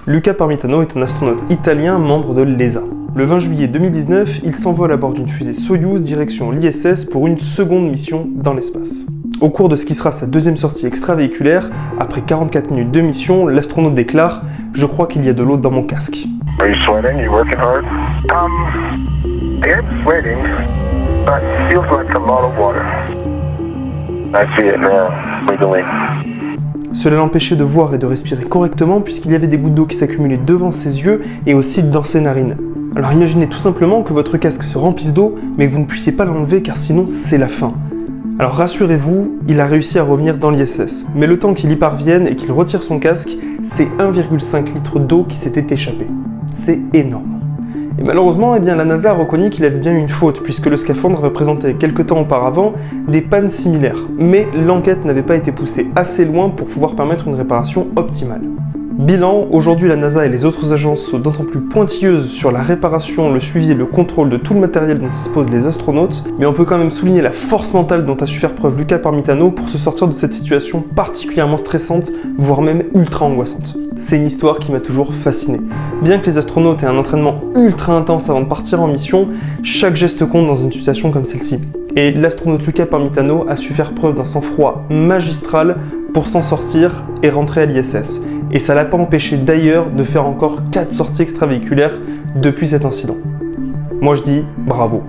Luca Parmitano est un astronaute italien membre de l'ESA. Le 20 juillet 2019, il s'envole à bord d'une fusée Soyouz direction l'ISS pour une seconde mission dans l'espace. Au cours de ce qui sera sa deuxième sortie extravéhiculaire, après 44 minutes de mission, l'astronaute déclare « Je crois qu'il y a de l'eau dans mon casque ». Are you sweating? You working hard? I am sweating, but it feels like a lot of water. I see it now, wiggling. Cela l'empêchait de voir et de respirer correctement puisqu'il y avait des gouttes d'eau qui s'accumulaient devant ses yeux et aussi dans ses narines. Alors imaginez tout simplement que votre casque se remplisse d'eau, mais que vous ne puissiez pas l'enlever car sinon c'est la fin. Alors rassurez-vous, il a réussi à revenir dans l'ISS, mais le temps qu'il y parvienne et qu'il retire son casque, c'est 1,5 litre d'eau qui s'était échappé. C'est énorme. Et malheureusement, la NASA a reconnu qu'il avait bien eu une faute, puisque le scaphandre représentait quelque temps auparavant des pannes similaires. Mais l'enquête n'avait pas été poussée assez loin pour pouvoir permettre une réparation optimale. Bilan, aujourd'hui la NASA et les autres agences sont d'autant plus pointilleuses sur la réparation, le suivi et le contrôle de tout le matériel dont disposent les astronautes, mais on peut quand même souligner la force mentale dont a su faire preuve Luca Parmitano pour se sortir de cette situation particulièrement stressante, voire même ultra angoissante. C'est une histoire qui m'a toujours fasciné. Bien que les astronautes aient un entraînement ultra intense avant de partir en mission, chaque geste compte dans une situation comme celle-ci. Et l'astronaute Luca Parmitano a su faire preuve d'un sang-froid magistral pour s'en sortir et rentrer à l'ISS. Et ça l'a pas empêché d'ailleurs de faire encore 4 sorties extravéhiculaires depuis cet incident. Moi je dis bravo.